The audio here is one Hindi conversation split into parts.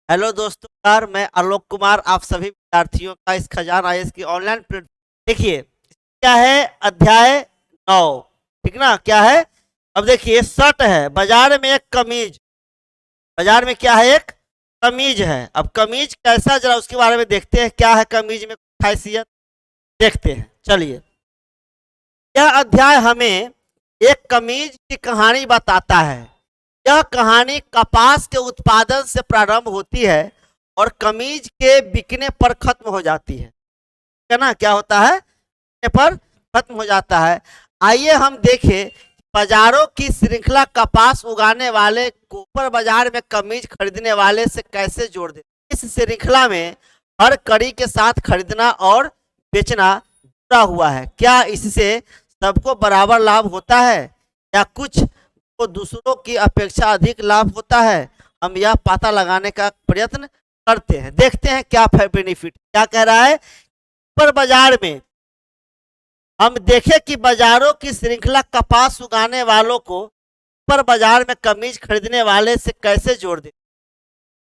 हेलो दोस्तों यार, मैं आलोक कुमार आप सभी विद्यार्थियों का इस खजाना आईएएस की ऑनलाइन प्लेटफॉर्म देखिए क्या है। अध्याय 9। ठीक ना, क्या है? अब देखिए, शर्ट है, बाजार में एक कमीज। बाजार में क्या है? एक कमीज है। अब कमीज कैसा, जरा उसके बारे में देखते हैं। क्या है कमीज में खासियत, देखते हैं, चलिए। यह अध्याय हमें एक कमीज की कहानी बताता है। यह कहानी कपास के उत्पादन से प्रारंभ होती है और कमीज के बिकने पर खत्म हो जाती है ना? क्या होता है? बिकने पर खत्म हो जाता है। आइए हम देखें बाजारों की श्रृंखला कपास उगाने वाले को ऊपर बाजार में कमीज खरीदने वाले से कैसे जोड़ दे। इस श्रृंखला में हर कड़ी के साथ खरीदना और बेचना जुड़ा हुआ है। क्या इससे सबको बराबर लाभ होता है या कुछ को दूसरों की अपेक्षा अधिक लाभ होता है? हम यह पता लगाने का प्रयत्न करते हैं। देखते हैं क्या बेनिफिट, क्या कह रहा है। पर बाजार में हम देखें कि बाजारों की श्रृंखला कपास उगाने वालों को पर बाजार में कमीज खरीदने वाले से कैसे जोड़ दे।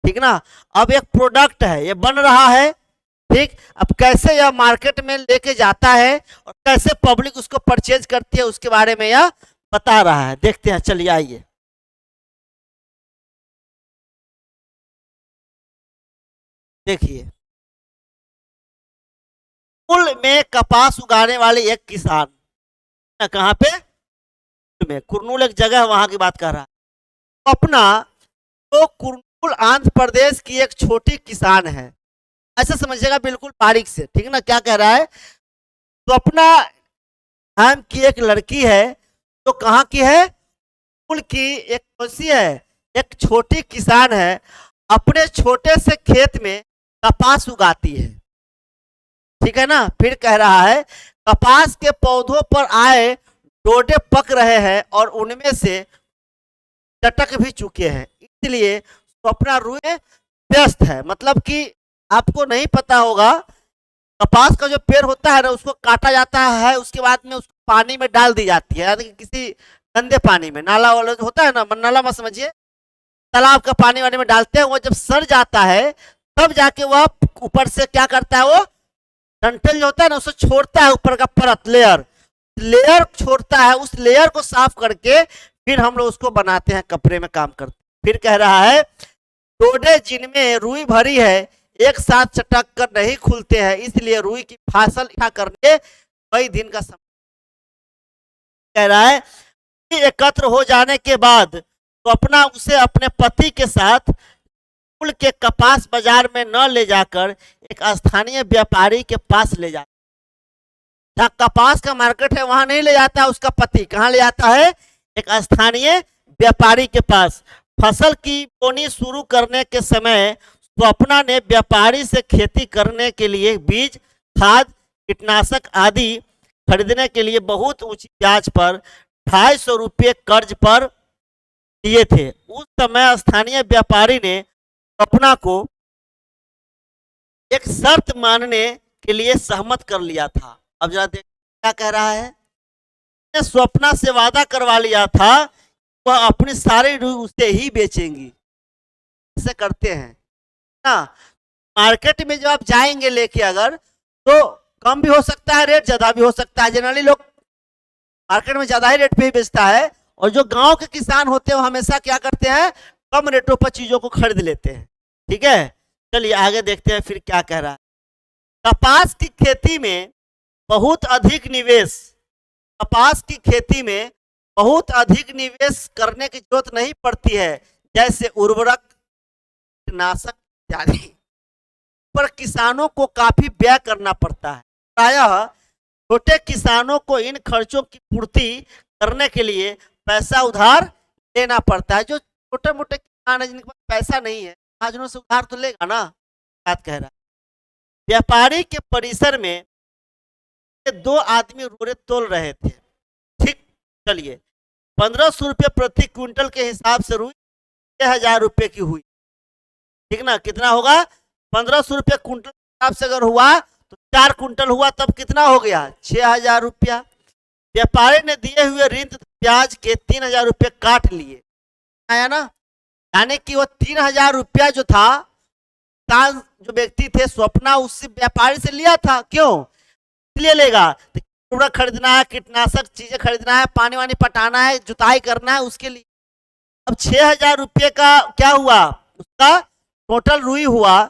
ठीक ना? अब एक प्रोडक्ट है, ये बन रहा है। ठीक, अब कैसे यह मार्केट में लेके जाता है और कैसे पब्लिक उसको परचेज करती है, उसके बारे में यह बता रहा है। देखते हैं, चलिए आइए। देखिए, कुल में कपास उगाने वाले एक किसान, कहाँ पे? में कुरनूल एक जगह है, वहां की बात कर रहा है अपना। तो कुरनूल आंध्र प्रदेश की एक छोटी किसान है, ऐसा समझिएगा बिल्कुल बारीक से। ठीक है ना? क्या कह रहा है, तो अपना नाम की एक लड़की है जो कहाँ की है? कुल की एक कौन सी है? एक छोटी किसान है, अपने छोटे से खेत में कपास उगाती है। ठीक है ना? फिर कह रहा है कपास के पौधों पर आए डोडे पक रहे हैं और उनमें से चटक भी चुके हैं, इसलिए स्वप्ना रुए व्यस्त है। मतलब कि आपको नहीं पता होगा, कपास का जो पेड़ होता है ना, उसको काटा जाता है, उसके बाद में उसको पानी में डाल दी जाती है, यानी कि किसी गंदे पानी में, नाला वाला जो होता है ना, नाला मत समझिए, तालाब का पानी वानी में डालते हैं। वो जब सड़ जाता है तब जाके वह ऊपर से क्या करता है, वो डंठल जो होता है ना, उसे छोड़ता है, ऊपर का परत लेयर लेयर छोड़ता है। उस लेयर को साफ करके फिर हम लोग उसको बनाते हैं, कपड़े में काम करते हैं। फिर कह रहा है डोडे जिनमें रुई भरी है एक साथ चटक कर नहीं खुलते हैं, इसलिए रुई की फसल इकट्ठा करने कई दिन का समय। कह रहा है कि एकत्र हो जाने के बाद तो अपना उसे अपने पति के साथ कुल के कपास बाजार में न ले जाकर एक स्थानीय व्यापारी के पास ले जाता। जहाँ कपास का मार्केट है वहां नहीं ले जाता उसका पति, कहाँ ले जाता है? एक स्थानीय व्यापारी के पास। फसल की बोनी शुरू करने के समय स्वप्ना ने व्यापारी से खेती करने के लिए बीज, खाद, कीटनाशक आदि खरीदने के लिए बहुत ऊंची ब्याज पर 250 रुपये कर्ज पर दिए थे। उस समय स्थानीय व्यापारी ने स्वप्ना को एक शर्त मानने के लिए सहमत कर लिया था। अब जरा देख क्या कह रहा है। स्वप्ना से वादा करवा लिया था वह अपनी सारी रुई उसे ही बेचेंगी। ऐसे करते हैं ना, मार्केट में जब आप जाएंगे लेके, अगर तो कम भी हो सकता है रेट, ज्यादा भी हो सकता है। जनरली लोग मार्केट में ज्यादा ही रेट पे ही बेचता है, और जो गांव के किसान होते हैं वो हमेशा क्या करते हैं, कम रेटों पर चीजों को खरीद लेते हैं। ठीक है, चलिए आगे देखते हैं फिर क्या कह रहा है। कपास की खेती में बहुत अधिक निवेश, कपास की खेती में बहुत अधिक निवेश करने की जरूरत नहीं पड़ती है, जैसे उर्वरक, कीटनाशक इत्यादि पर किसानों को काफी व्यय करना पड़ता है। प्रायः छोटे किसानों को इन खर्चों की पूर्ति करने के लिए पैसा उधार लेना पड़ता है। जो छोटे मोटे किसान है जिनके पास पैसा नहीं है, आज उनसे उधार तो लेगा ना। बात कह रहा है व्यापारी के परिसर में दो आदमी रोड़े तोल रहे थे। ठीक, चलिए 1500 रुपये प्रति क्विंटल के हिसाब से रुई 6000 रुपये की हुई। ठीक ना? कितना होगा? 1500 रुपये क्विंटल के हिसाब से अगर हुआ तो 4 क्विंटल हुआ तब कितना हो गया? 6000 रुपया। व्यापारी ने दिए हुए ऋण ब्याज के 3000 रुपये काट लिए, आया ना? यानी कि वो 3000 रुपया जो था किसान जो व्यक्ति थे स्वप्ना उससे व्यापारी से लिया था, क्यों इसलिए लेगा तो उर्वरक खरीदना है, कीटनाशक चीजें खरीदना है, पानी वानी पटाना है, जुताई करना है, उसके लिए। अब 6,000 रुपये का क्या हुआ, उसका टोटल रुई हुआ,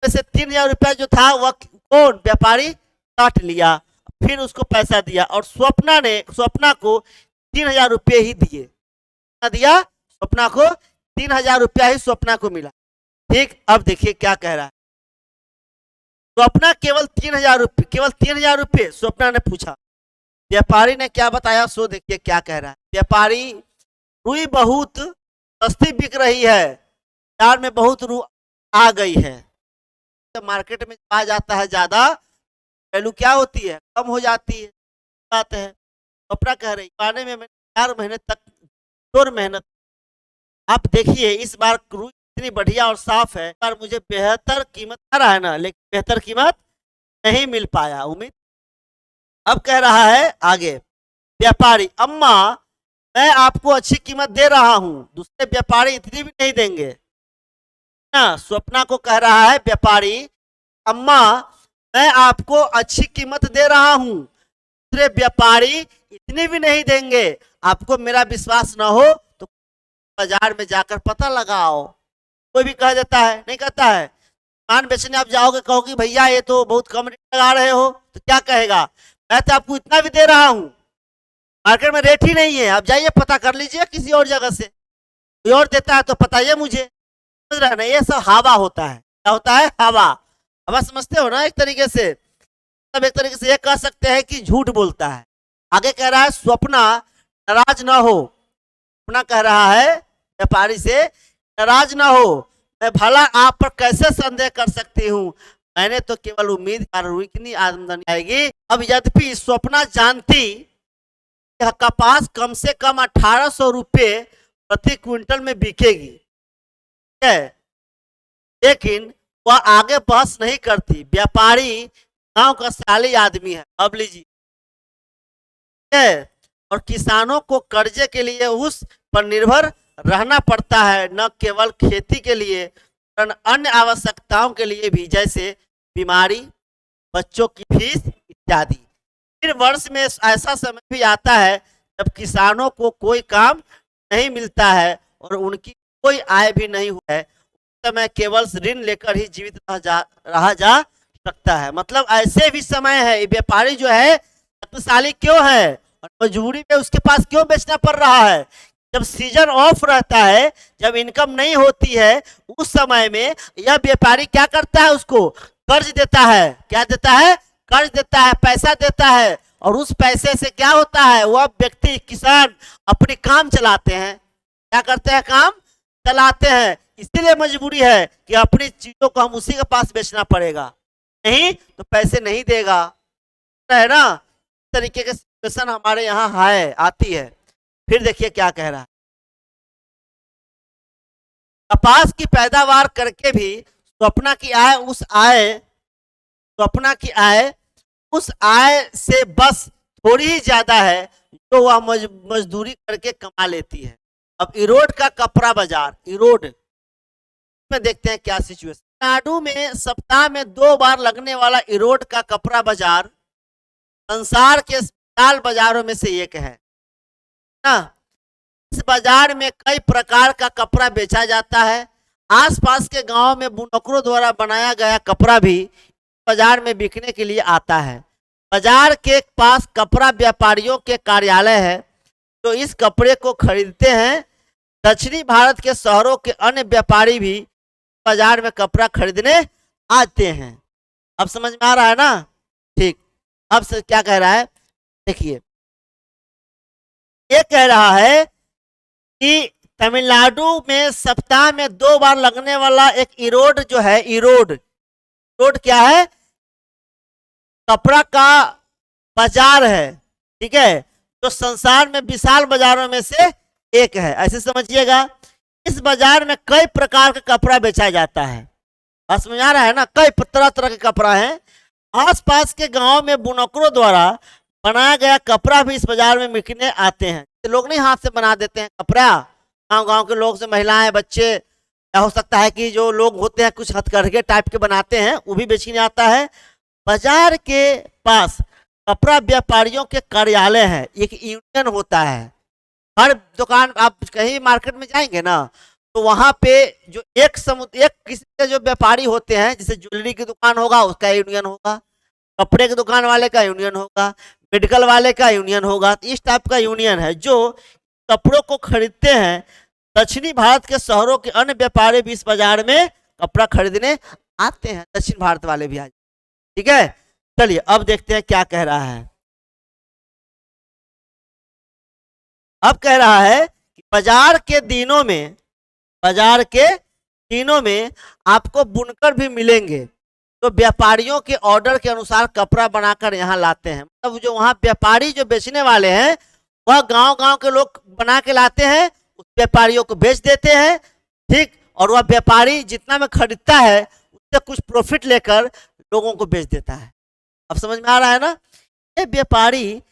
से 3,000 रुपया जो था वह कौन व्यापारी काट लिया, फिर उसको पैसा दिया और स्वप्ना को 3,000 रुपये ही दिए, दिया स्वप्ना को 3,000 रुपया ही स्वप्ना को मिला। ठीक, अब देखिए क्या कह रहा है, स्वप्ना केवल 3,000 रुपये स्वप्ना ने पूछा, व्यापारी ने क्या बताया, सो देखिए क्या कह रहा है। व्यापारी, रुई बहुत सस्ती बिक रही है, बाजार में बहुत रुई आ गई है, तो मार्केट में आ जाता है ज्यादा वैल्यू क्या होती है, कम हो जाती है, बात है। स्वप्ना कह रही पाने में मैंने 4 महीने तक जोर मेहनत, आप देखिए इस बार रुई इतनी बढ़िया और साफ है, पर मुझे बेहतर कीमत आ रहा है ना, लेकिन बेहतर कीमत नहीं मिल पाया उम्मीद। अब कह रहा है आगे व्यापारी, अम्मा मैं आपको अच्छी कीमत दे रहा हूं, दूसरे व्यापारी इतनी भी नहीं देंगे ना। स्वप्ना को कह रहा है व्यापारी, अम्मा मैं आपको अच्छी कीमत दे रहा हूं, दूसरे व्यापारी इतनी भी नहीं देंगे, आपको मेरा विश्वास न हो तो बाजार में जाकर पता लगाओ। कोई भी कह देता है, नहीं कहता है, सामान बेचने आप जाओगे कहोगे भैया ये तो बहुत कम रेट लगा रहे हो, तो क्या कहेगा, मैं तो आपको इतना भी दे रहा हूं, मार्केट में रेट ही नहीं है, आप जाइए पता कर लीजिए किसी और जगह से, कोई और देता है तो बताइए मुझे, समझ रहे ना। ये सब हवा होता है, क्या होता है, हवा, हवा समझते हो ना, एक तरीके से, सब एक तरीके से ये कह सकते हैं कि झूठ बोलता है। आगे कह रहा है स्वप्ना नाराज ना हो, स्वप्ना कह रहा है व्यापारी से नाराज ना हो, मैं भला आप पर कैसे संदेह कर सकती हूँ, मैंने तो केवल उम्मीद कर रुई कितनी आमदनी आएगी। अब यद्यपि स्वप्ना जानती कि कपास कम से कम 1,800 रुपये प्रति क्विंटल में बिकेगी, है, लेकिन वह आगे बहस नहीं करती, व्यापारी गांव का साली आदमी है। अब लीजिए, और किसानों को कर्जे के लिए उस पर निर्भर रहना पड़ता है, न केवल खेती के लिए अन्य आवश्यकताओं के लिए भी, जैसे बीमारी, बच्चों की फीस इत्यादि। फिर वर्ष में ऐसा समय भी आता है जब किसानों को कोई काम नहीं मिलता है और उनकी कोई आय भी नहीं हुआ है, उस समय केवल ऋण लेकर ही जीवित रहा जा सकता है। मतलब ऐसे भी समय है, व्यापारी जो है शक्तिशाली क्यों है और मजबूरी में उसके पास क्यों बेचना पड़ रहा है, जब सीजन ऑफ रहता है, जब इनकम नहीं होती है, उस समय में यह व्यापारी क्या करता है, उसको कर्ज देता है, क्या देता है, कर्ज देता है, पैसा देता है, और उस पैसे से क्या होता है, वह व्यक्ति किसान अपने काम चलाते हैं, क्या करते हैं, काम चलाते हैं। इसीलिए मजबूरी है कि अपनी चीजों को हम उसी के पास बेचना पड़ेगा, नहीं तो पैसे नहीं देगा, है ना। इस तरीके की सिचुएशन हमारे यहाँ है, आती है। फिर देखिए क्या कह रहा है, कपास की पैदावार करके भी स्वप्ना की आय उस आय से बस थोड़ी ही ज्यादा है जो वह मजदूरी करके कमा लेती है। अब इरोड का कपड़ा बाजार, इरोड में देखते हैं क्या सिचुएशन। तमिलनाडु में सप्ताह में 2 बार लगने वाला इरोड का कपड़ा बाजार संसार के विशाल बाजारों में से एक है ना। इस बाजार में कई प्रकार का कपड़ा बेचा जाता है। आसपास के गांव में बुनकरों द्वारा बनाया गया कपड़ा भी बाजार में बिकने के लिए आता है। बाजार के पास कपड़ा व्यापारियों के कार्यालय है जो इस कपड़े को खरीदते हैं। दक्षिणी भारत के शहरों के अन्य व्यापारी भी बाजार में कपड़ा खरीदने आते हैं। अब समझ में आ रहा है ना, ठीक। अब से क्या कह रहा है, देखिए ये कह रहा है कि तमिलनाडु में सप्ताह में 2 बार लगने वाला एक इरोड जो है, इरोड क्या है, कपड़ा का बाजार है, ठीक है, जो संसार में विशाल बाजारों में से एक है, ऐसे समझिएगा। इस बाजार में कई प्रकार का कपड़ा बेचा जाता है, समझ आ रहा है ना, कई तरह तरह के कपड़ा है। आसपास के गांव में बुनकरों द्वारा बनाया गया कपड़ा भी इस बाजार में बिकने आते हैं। लोग नहीं हाथ से बना देते हैं कपड़ा, गांव गांव के लोग से महिलाएं बच्चे क्या हो सकता है कि जो लोग होते हैं कुछ हथकरघे टाइप के बनाते हैं, वो भी बेचने आता है। बाजार के पास कपड़ा व्यापारियों के कार्यालय है, एक यूनियन होता है। हर दुकान आप कहीं मार्केट में जाएंगे ना, तो वहां पे जो एक किस्म के जो व्यापारी होते हैं, जैसे ज्वेलरी की दुकान होगा उसका यूनियन होगा, कपड़े की दुकान वाले का यूनियन होगा, मेडिकल वाले का यूनियन होगा। तो इस टाइप का यूनियन है जो कपड़ों को खरीदते हैं। दक्षिणी भारत के शहरों के अन्य व्यापारी भी इस बाजार में कपड़ा खरीदने आते हैं, दक्षिण भारत वाले भी आज। ठीक है, चलिए अब देखते हैं क्या कह रहा है। अब कह रहा है कि बाजार के दिनों में आपको बुनकर भी मिलेंगे, तो व्यापारियों के ऑर्डर के अनुसार कपड़ा बनाकर यहाँ लाते हैं। मतलब जो वहाँ व्यापारी जो बेचने वाले हैं, वह गांव-गांव के लोग बना के लाते हैं, उस व्यापारियों को बेच देते हैं। ठीक, और वह व्यापारी जितना में खरीदता है उससे कुछ प्रॉफिट लेकर लोगों को बेच देता है। अब समझ में आ रहा है ना। ये व्यापारी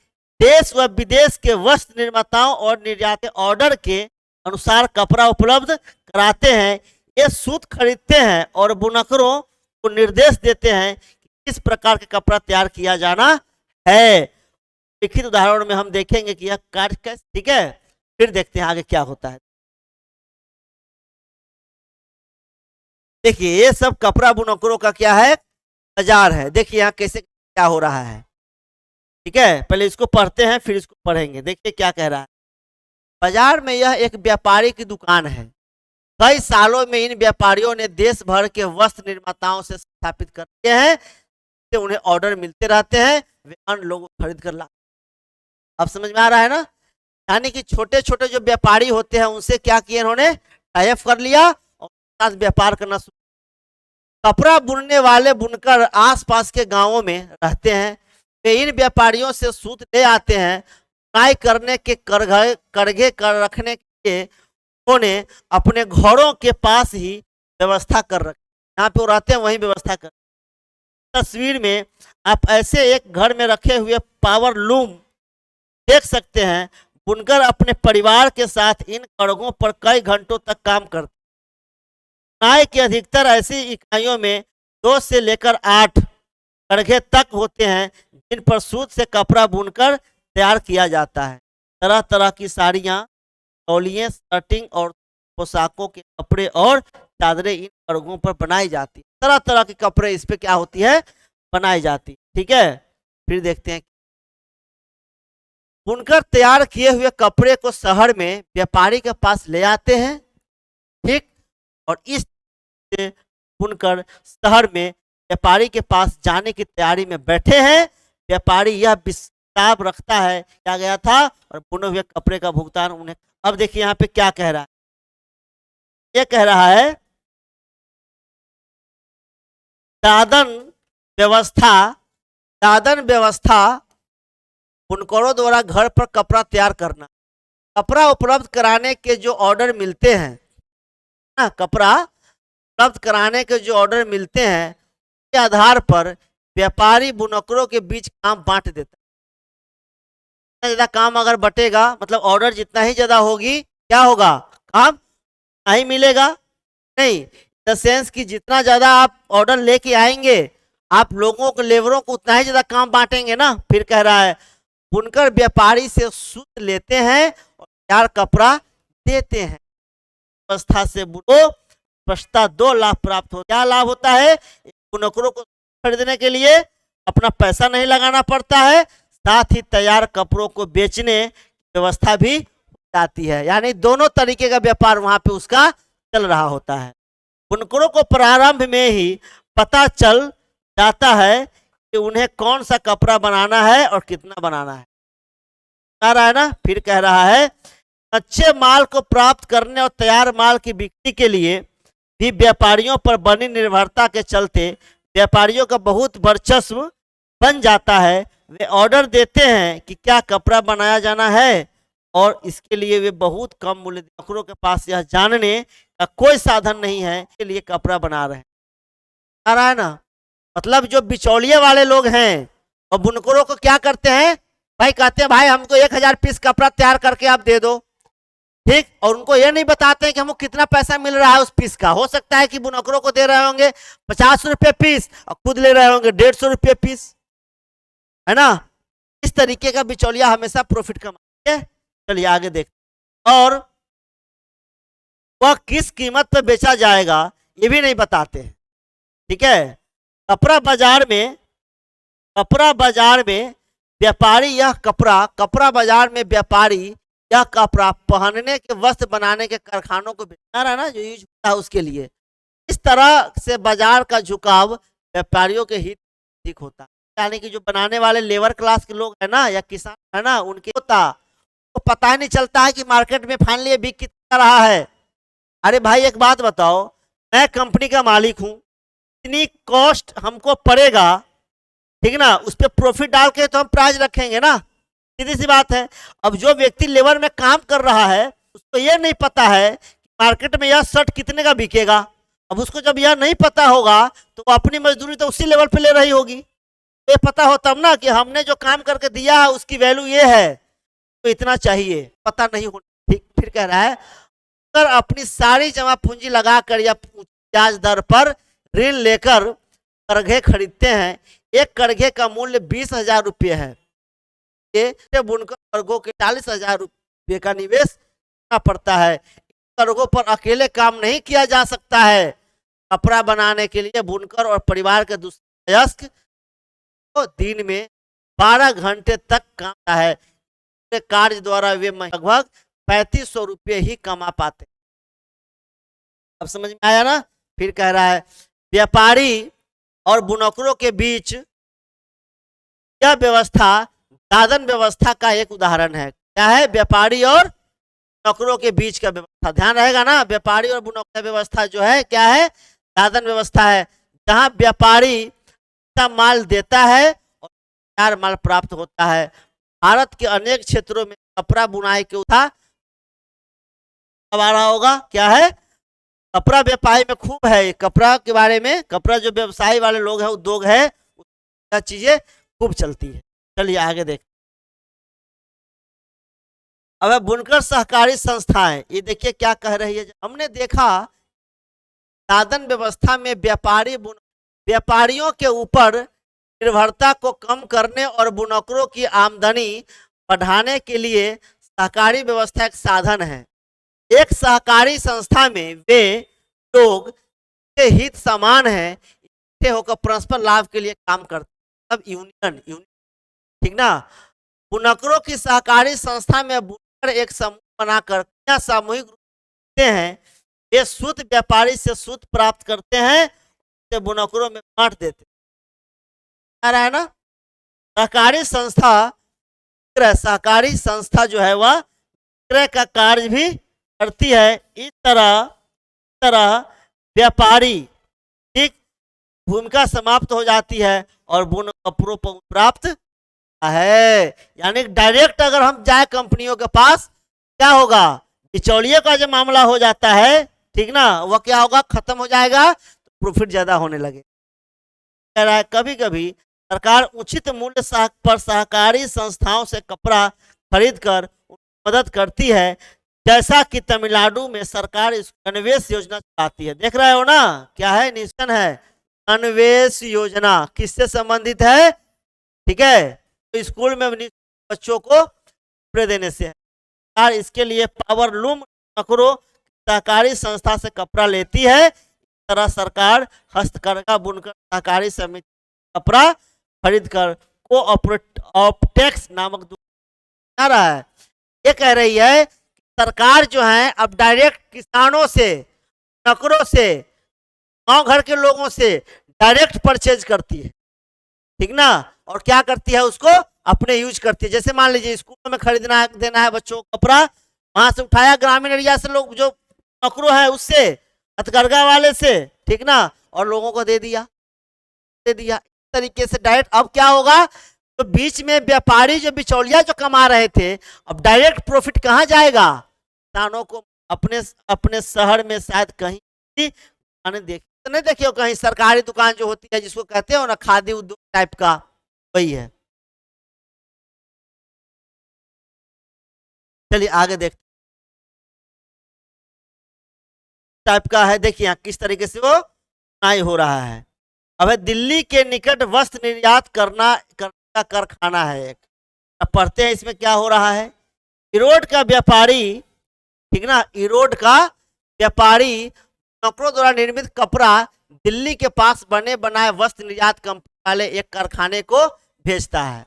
देश व विदेश के वस्त्र निर्माताओं और निर्यात के ऑर्डर के अनुसार कपड़ा उपलब्ध कराते हैं। ये सूत खरीदते हैं और बुनकरों को निर्देश देते हैं कि किस प्रकार के कपड़ा तैयार किया जाना है। लिखित उदाहरण में हम देखेंगे कि यह कार्य कैसे। ठीक है, फिर देखते हैं आगे क्या होता है। देखिए ये सब कपड़ा बुनकरों का क्या है, बाजार है। देखिए यहाँ कैसे क्या हो रहा है। ठीक है, पहले इसको पढ़ते हैं फिर इसको पढ़ेंगे। देखिए क्या कह रहा है। बाजार में यह एक व्यापारी की दुकान है। कई सालों में इन व्यापारियों ने देश भर के वस्त्र निर्माताओं से स्थापित कर दिए हैं, तो उन्हें ऑर्डर मिलते रहते हैं, वे अन्य लोगों को खरीद कर ला। अब समझ में आ रहा है ना। यानी कि छोटे छोटे जो व्यापारी होते हैं उनसे क्या किया इन्होंने, टाई अप कर लिया और साथ व्यापार करना शुरू। कपड़ा बुनने वाले बुनकर आसपास के गांवों में रहते हैं। वे इन व्यापारियों से सूत ले आते हैं। बुनाई करने के करघे कर रखने के उन्होंने अपने घरों के पास ही व्यवस्था कर रखी, जहाँ पे वो रहते हैं वहीं व्यवस्था कर। तस्वीर में आप ऐसे एक घर में रखे हुए पावर लूम देख सकते हैं। बुनकर अपने परिवार के साथ इन करघों पर कई घंटों तक काम करते। बुनाई की अधिकतर ऐसी इकाइयों में 2 से लेकर 8 करघे तक होते हैं, जिन पर सूत से कपड़ा बुनकर तैयार किया जाता है। तरह तरह की साड़ियाँ, तौलिए, शर्टिंग और पोशाकों के कपड़े और चादरें इन करघों पर बनाई जाती है। तरह तरह के कपड़े इस पे क्या होती है, बनाई जाती। ठीक है, फिर देखते हैं। बुनकर तैयार किए हुए कपड़े को शहर में व्यापारी के पास ले आते हैं। ठीक, और इस से बुनकर शहर में व्यापारी के पास जाने की तैयारी में बैठे हैं। व्यापारी यह हिसाब रखता है क्या गया था और बुने हुए कपड़े का भुगतान उन्हें। अब देखिए यहाँ पे क्या कह रहा है। ये कह रहा है दादन व्यवस्था बुनकरों द्वारा घर पर कपड़ा तैयार करना। कपड़ा उपलब्ध कराने के जो ऑर्डर मिलते हैं ना, कपड़ा उपलब्ध कराने के जो ऑर्डर मिलते हैं के आधार पर व्यापारी बुनकरों के बीच काम बांट देता है। ज्यादा काम अगर बटेगा, मतलब ऑर्डर जितना ही ज्यादा होगी, क्या होगा, काम नहीं मिलेगा। नहीं, द सेंस कि जितना ज्यादा आप ऑर्डर लेके आएंगे, आप लोगों को, लेबरों को उतना ही ज्यादा काम बांटेंगे ना। फिर कह रहा है बुनकर व्यापारी से सूत लेते हैं और तैयार कपड़ा देते हैं। व्यवस्था से बुनो स्पष्टता 2 लाभ प्राप्त हो। क्या लाभ होता है, बुनकरों को खरीदने के लिए अपना पैसा नहीं लगाना पड़ता है, साथ ही तैयार कपड़ों को बेचने की व्यवस्था भी जाती है। यानी दोनों तरीके का व्यापार वहां पे उसका चल रहा होता है। बुनकरों को प्रारंभ में ही पता चल जाता है कि उन्हें कौन सा कपड़ा बनाना है और कितना बनाना है। आ रहा है ना। फिर कह रहा है अच्छे माल को प्राप्त करने और तैयार माल की बिक्री के लिए भी व्यापारियों पर बनी निर्भरता के चलते व्यापारियों का बहुत वर्चस्व बन जाता है। वे ऑर्डर देते हैं कि क्या कपड़ा बनाया जाना है और इसके लिए वे बहुत कम मूल्य, बुनकरों के पास यह जानने का कोई साधन नहीं है के लिए कपड़ा बना रहे हैं। आ रहा है ना। मतलब जो बिचौलिए वाले लोग हैं और बुनकरों को क्या करते हैं, भाई कहते हैं भाई हमको 1000 पीस कपड़ा तैयार करके आप दे दो। ठीक, और उनको ये नहीं बताते हैं कि हमको कितना पैसा मिल रहा है उस पीस का। हो सकता है कि बुनकरों को दे रहे होंगे 50 रुपये पीस और खुद ले रहे होंगे 150 रुपये पीस, है ना। इस तरीके का बिचौलिया हमेशा प्रॉफिट कमाते। चलिए आगे देखते, और वह किस कीमत पर बेचा जाएगा ये भी नहीं बताते हैं। ठीक है, कपड़ा बाजार में, कपड़ा बाजार में व्यापारी यह कपड़ा बाजार में व्यापारी यह कपड़ा पहनने के वस्त्र बनाने के कारखानों को बेचना रहा ना, जो यूज होता है उसके लिए। इस तरह से बाजार का झुकाव व्यापारियों के हित ठीक होता है, यानी कि जो बनाने वाले लेबर क्लास के लोग है ना, या किसान है ना, उनके होता तो पता ही नहीं चलता है कि मार्केट में फाइनली बिक कितना रहा है। अरे भाई एक बात बताओ, मैं कंपनी का मालिक हूँ, इतनी कॉस्ट हमको पड़ेगा, ठीक ना, उस पर प्रॉफिट डाल के तो हम प्राइस रखेंगे ना, सीधी सी बात है। अब जो व्यक्ति लेबर में काम कर रहा है उसको ये नहीं पता है कि मार्केट में यह शर्ट कितने का बिकेगा। अब उसको जब यह नहीं पता होगा तो वो अपनी मजदूरी तो उसी लेवल पे ले रही होगी। तो ये पता हो तब ना कि हमने जो काम करके दिया है उसकी वैल्यू ये है, तो इतना चाहिए, पता नहीं हो। ठीक, फिर कह रहा है अगर अपनी सारी जमा पूंजी लगाकर या ब्याज दर पर ऋण लेकर करघे खरीदते हैं, एक करघे का मूल्य 20,000 रुपये है, ये बुनकर वर्गों के 40,000 रुपये का निवेश करना पड़ता है। वर्गों पर अकेले काम नहीं किया जा सकता है। कपड़ा बनाने के लिए बुनकर और परिवार के दूसरे वयस्क तो दिन में 12 घंटे तक काम है। कार्य द्वारा वे लगभग 3500 रुपये ही कमा पाते। अब समझ में आया ना। फिर कह रहा है व्यापारी और बुनकरों के बीच यह व्यवस्था दादन व्यवस्था का एक उदाहरण है। क्या है? व्यापारी और बुनकरों के बीच का व्यवस्था, ध्यान रहेगा ना, व्यापारी और बुनकर का व्यवस्था जो है क्या है? दादन व्यवस्था है, जहां व्यापारी का माल देता है और तैयार माल प्राप्त होता है। भारत के अनेक क्षेत्रों में कपड़ा बुनाई के उठा अब आ रहा होगा, क्या है? कपड़ा व्यापारी में खूब है, कपड़ा के बारे में, कपड़ा जो व्यवसाय वाले लोग हैं, उद्योग है, चीजें खूब चलती है। चलिए आगे देख। अब बुनकर सहकारी संस्थाएं, ये देखिए क्या कह रही है। हमने देखा दादन व्यवस्था में व्यापारियों के ऊपर निर्भरता को कम करने और बुनकरों की आमदनी बढ़ाने के लिए सहकारी व्यवस्था एक साधन है। एक सहकारी संस्था में वे लोग के हित समान है, इकट्ठे होकर परस्पर लाभ के लिए काम करते हैं। अब यूनियन, ठीक ना। बुनकरों की सहकारी संस्था में बुनकर एक समूह बनाकर सामूहिक रूप से हैं, वे सूत व्यापारी से सूत प्राप्त करते हैं, उसे बुनकरों में बांट देते है ना। सहकारी संस्था जो है वह विक्रय का कार्य भी करती है। इस तरह व्यापारी ठीक भूमिका समाप्त हो जाती है और बुनकरों को प्राप्त है। यानी डायरेक्ट अगर हम जाए कंपनियों के पास, क्या होगा? बिचौलिए का जो मामला हो जाता है, ठीक ना, वह क्या होगा? खत्म हो जाएगा, तो प्रॉफिट ज्यादा होने लगे। कह रहा है कभी कभी सरकार उचित मूल्य पर सहकारी संस्थाओं से कपड़ा खरीद कर मदद करती है, जैसा कि तमिलनाडु में सरकार अन्वेष योजना चलाती है। देख रहे हो ना, क्या है? निशन है, अन्वेष योजना किससे संबंधित है? ठीक है, तो स्कूल में बच्चों को कपड़े देने से है। इसके लिए पावरलूम बुनकरों सहकारी संस्था से कपड़ा लेती है। इस तरह सरकार हस्तकरघा बुनकर सहकारी समिति कपड़ा खरीद कर कोऑपरेटिव्स नामक दुकान रहा है। ये कह रही है कि सरकार जो है अब डायरेक्ट किसानों से, बुनकरों से, गांव घर के लोगों से डायरेक्ट परचेज करती है, ठीक ना, और क्या करती है? उसको अपने यूज करती है। जैसे मान लीजिए स्कूल में खरीदना है, देना है बच्चों को कपड़ा, वहां से उठाया ग्रामीण एरिया से लोग, जो नौकरों है उससे, हथकरघा वाले से, ठीक ना, और लोगों को दे दिया इस तरीके से डायरेक्ट। अब क्या होगा? तो बीच में व्यापारी जो बिचौलिया जो कमा रहे थे, अब डायरेक्ट प्रॉफिट कहाँ जाएगा? किसानों को अपने शहर में शायद कहीं तो नहीं देखिए, कहीं सरकारी दुकान जो होती है जिसको कहते हो ना खादी उद्योग टाइप का, वही है। चलिए आगे देखते टाइप का है, देखिए यहाँ किस तरीके से वो बुनाई हो रहा है। अब है दिल्ली के निकट वस्त्र निर्यात करने का कारखाना है एक। अब पढ़ते हैं इसमें क्या हो रहा है। इरोड का व्यापारी, ठीक ना, इरोड का व्यापारी नौकरों द्वारा निर्मित कपड़ा दिल्ली के पास बने बनाए वस्त्र निर्यात कंपनी वाले एक कारखाने को भेजता है।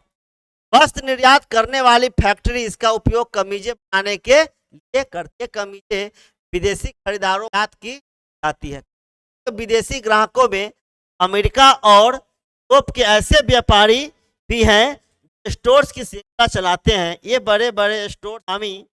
वस्त्र निर्यात करने वाली फैक्ट्री इसका उपयोग कमीजें बनाने के लिए करती है। कमीजें विदेशी खरीदारों की जाती है। तो विदेशी ग्राहकों में अमेरिका और यूरोप के ऐसे व्यापारी भी हैं स्टोर्स की श्रृंखला चलाते हैं। ये बड़े बड़े स्टोर स्वामी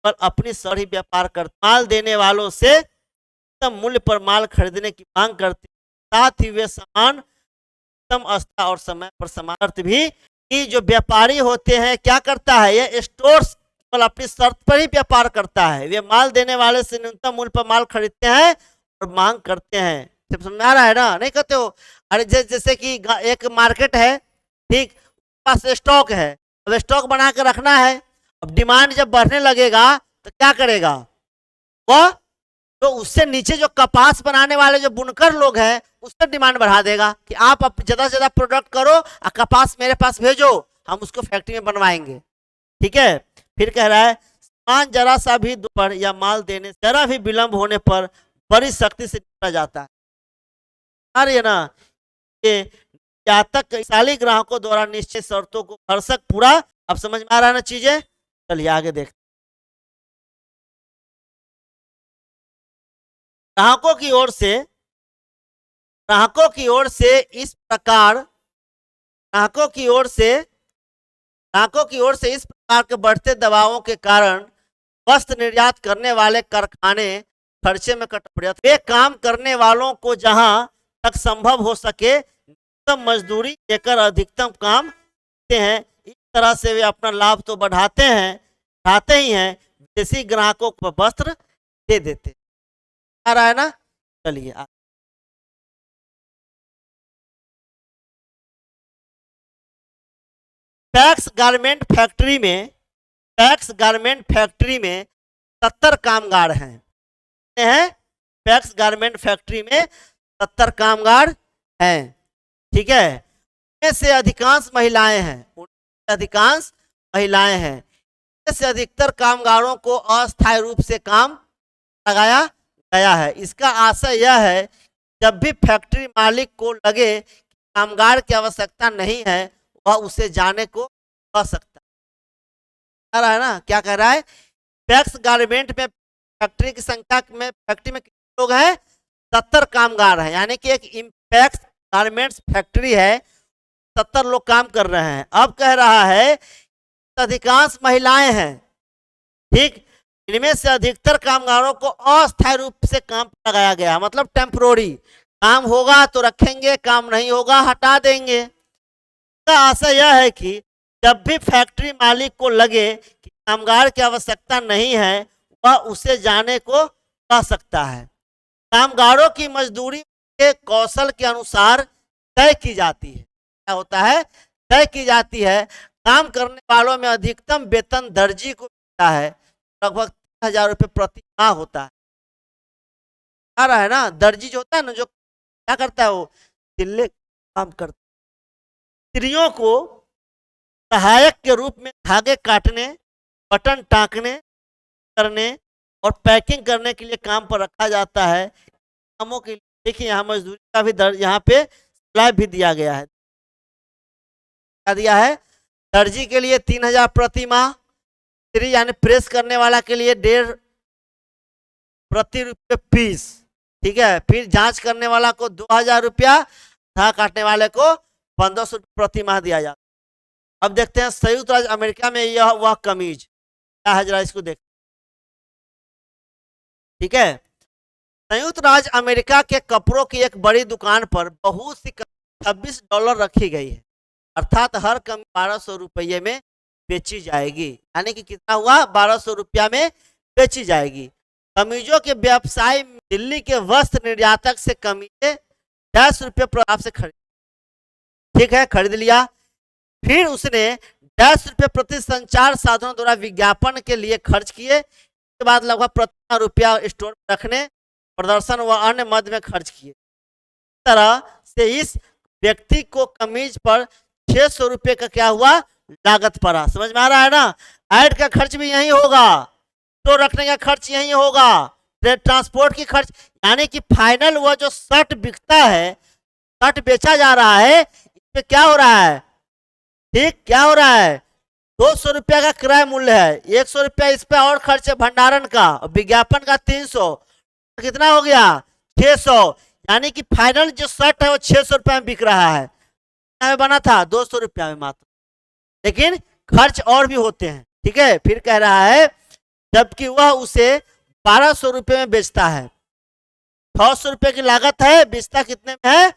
पर अपनी सड़ी व्यापार करते, माल देने वालों से उत्तम मूल्य पर माल खरीदने की मांग करते, साथ ही वे सामान उत्तम स्तर और समय पर समान भी कि जो व्यापारी होते हैं क्या करता है, ये स्टोर्स पर अपनी शर्त पर ही व्यापार करता है। वे माल देने वाले से न्यूनतम मूल्य पर माल खरीदते हैं और मांग करते हैं। सब समझ आ रहा है ना, नहीं कहते हो। अरे जैसे कि एक मार्केट है, ठीक, पास स्टॉक है, अब स्टॉक बना के रखना है। अब डिमांड जब बढ़ने लगेगा तो क्या करेगा वह, तो उससे नीचे जो कपास बनाने वाले जो बुनकर लोग हैं उस पर डिमांड बढ़ा देगा कि आप ज़्यादा से ज़्यादा प्रोडक्ट करो और कपास मेरे पास भेजो, हम उसको फैक्ट्री में बनवाएंगे। ठीक है, फिर कह रहा है सामान जरा सा भी पर या माल देने जरा भी विलंब होने पर बड़ी सख्ती से निपटा जाता है। अरे ना, ये जातक साली ग्राहकों द्वारा निश्चित शर्तों को भरसक पूरा, अब समझ में आ रहा है ना चीजें। चलिए आगे देखते। ग्राहकों की ओर से इस प्रकार इस प्रकार के बढ़ते दबावों के कारण वस्त्र निर्यात करने वाले कारखाने खर्चे में कट पड़े। वे काम करने वालों को जहां तक संभव हो सके न्यूनतम मजदूरी देकर अधिकतम काम करते हैं। इस तरह से वे अपना लाभ तो बढ़ाते ही हैं, विदेशी ग्राहकों को वस्त्र दे देते। आ रहा है ना, चलिए पैक्स गारमेंट फैक्ट्री में 70 कामगार हैं। पैक्स गारमेंट फैक्ट्री में 70 कामगार हैं, ठीक है। उनमें से अधिकांश महिलाएं हैं। इससे अधिकतर कामगारों को अस्थायी रूप से काम लगाया गया है। इसका आशय यह है जब भी फैक्ट्री मालिक को लगे कि कामगार की आवश्यकता नहीं है वह उसे जाने को कह सकता है। रहा है ना, क्या कह रहा है, पैक्स गारमेंट में फैक्ट्री की संख्या में फैक्ट्री में कितने लोग हैं, 70 कामगार हैं। यानी कि एक पैक्स गारमेंट्स फैक्ट्री है, 70 लोग काम कर रहे हैं। अब कह रहा है अधिकांश महिलाएं हैं, ठीक। इनमें से अधिकतर कामगारों को अस्थायी रूप से काम लगाया गया, मतलब टेम्पोररी। काम होगा तो रखेंगे, काम नहीं होगा हटा देंगे। इसका आशय यह है कि जब भी फैक्ट्री मालिक को लगे कि कामगार की आवश्यकता नहीं है वह उसे जाने को कह सकता है। कामगारों की मजदूरी के कौशल के अनुसार तय की जाती है। क्या होता है, तय की जाती है। काम करने वालों में अधिकतम वेतन दर्जी को मिलता है, लगभग 3000 रुपये प्रति माह होता है। आ रहा है ना, दर्जी जो होता है ना, जो क्या करता है वो सिले काम करता है। स्त्रियों को सहायक के रूप में धागे काटने, बटन टाँकने करने और पैकिंग करने के लिए काम पर रखा जाता है। कामों के लिए देखिए यहाँ मजदूरी का भी यहाँ पे स्लैब भी दिया गया है। क्या दिया है, दर्जी के लिए 3000 प्रति माह, स्त्री यानी प्रेस करने वाला के लिए 1.5 प्रति रुपये पीस, ठीक है। फिर जांच करने वाला को 2000 रुपया, धागा काटने वाले को 1500 प्रति माह दिया जाता है। अब देखते हैं संयुक्त राज्य अमेरिका में यह वह कमीज क्या है, जरा इसको देख, ठीक है। संयुक्त राज्य अमेरिका के कपड़ों की एक बड़ी दुकान पर बहुत सी $26 रखी गई है, अर्थात हर कमीज 1200 रुपये में बेची जाएगी। यानी कि कितना हुआ, 1200 रुपया में बेची जाएगी। कमीजों के व्यवसाय दिल्ली के वस्त्र निर्यातक से कमीजें 10 रुपये प्रति से खरीद, ठीक है, खरीद लिया। फिर उसने 10 रुपये प्रति संचार साधनों द्वारा विज्ञापन के लिए खर्च किए। उसके बाद लगभग ₹1 स्टोर में रखने प्रदर्शन व अन्य मद में खर्च किए। इस तरह से इस व्यक्ति को कमीज पर 600 रुपये का क्या हुआ, लागत पड़ा। समझ में आ रहा है ना। ऐड का खर्च भी यही होगा, तो रखने का खर्च यही होगा, ट्रांसपोर्ट की खर्च, यानी कि फाइनल वह जो शर्ट बिकता है, शर्ट बेचा जा रहा है, इस पे क्या हो रहा है, ठीक क्या हो रहा है, 200 रुपया का किराया मूल्य है, 100 रुपया इस पे और खर्च है भंडारण का, विज्ञापन का 300, कितना हो गया 600, यानी कि फाइनल जो शर्ट है वो 600 रुपया में बिक रहा है, में बना था 200 रुपया में मात्र, लेकिन खर्च और भी होते हैं। ठीक है, फिर कह रहा है जबकि वह उसे 1200 रुपये में बेचता है, 600 रुपये की लागत है, बेचता कितने में है,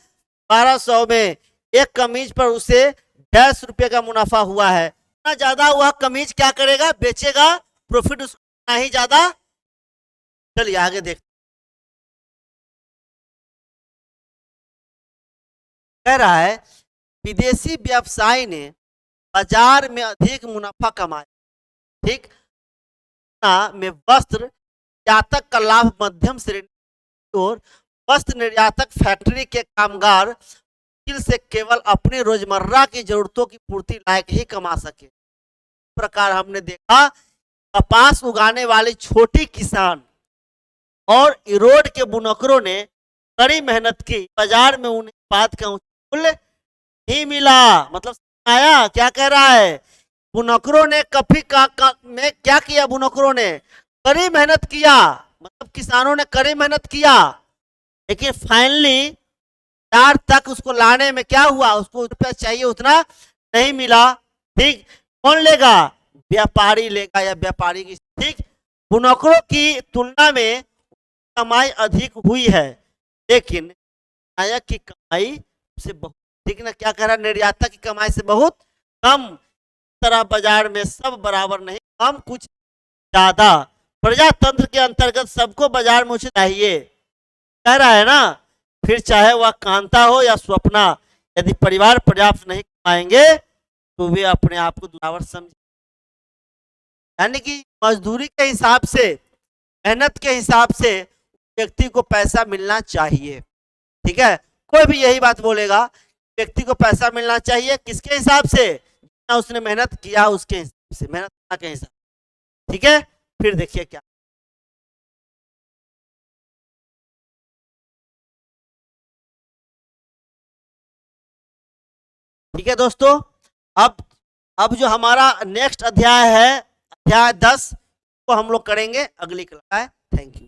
1200 में। एक कमीज पर उसे 10 रुपये का मुनाफा हुआ है, इतना ज्यादा वह कमीज क्या करेगा, बेचेगा, प्रॉफिट उसका ही ज्यादा। चलिए आगे देखते, कह रहा है विदेशी व्यवसायी ने बाजार में अधिक मुनाफा कमाया, ठीक में वस्त्र निर्यातक का लाभ मध्यम श्रेणी और वस्त्र निर्यातक फैक्ट्री के कामगार से केवल अपनी रोजमर्रा की जरूरतों की पूर्ति लायक ही कमा सके। इस प्रकार हमने देखा कपास उगाने वाली छोटी किसान और इरोड के बुनकरों ने कड़ी मेहनत की, बाजार में उन्हें उत्पाद का मूल्य नहीं मिला। मतलब आया क्या कह रहा है, बुनकरों ने कभी में क्या किया, बुनकरों ने कड़ी मेहनत किया, मतलब किसानों ने कड़ी मेहनत किया, लेकिन फाइनली बाजार तक उसको लाने में क्या हुआ, उसको रुपया चाहिए उतना नहीं मिला। ठीक, कौन लेगा, व्यापारी लेगा या व्यापारी की। ठीक, बुनकरों की तुलना में कमाई अधिक हुई है, लेकिन निर्यातक की कमाई से बहुत, ठीक ना, क्या कह रहा है, निर्यातक की कमाई से बहुत कम। तरह बाजार में सब बराबर नहीं, कम कुछ ज्यादा, प्रजातंत्र के अंतर्गत सबको बाजार में उचित चाहिए, कह रहा है ना। फिर चाहे वह कांता हो या स्वप्ना, यदि परिवार पर्याप्त नहीं कमाएंगे तो वे अपने आप को दुरावर समझे, यानी कि मजदूरी के हिसाब से, मेहनत के हिसाब से व्यक्ति को पैसा मिलना चाहिए। ठीक है, कोई भी यही बात बोलेगा, व्यक्ति को पैसा मिलना चाहिए किसके हिसाब से, जितना उसने मेहनत किया उसके हिसाब से, मेहनत के हिसाब। ठीक है, फिर देखिए क्या, ठीक है दोस्तों। अब जो हमारा नेक्स्ट अध्याय है, अध्याय 10 को हम लोग करेंगे अगली क्लास। Thank you.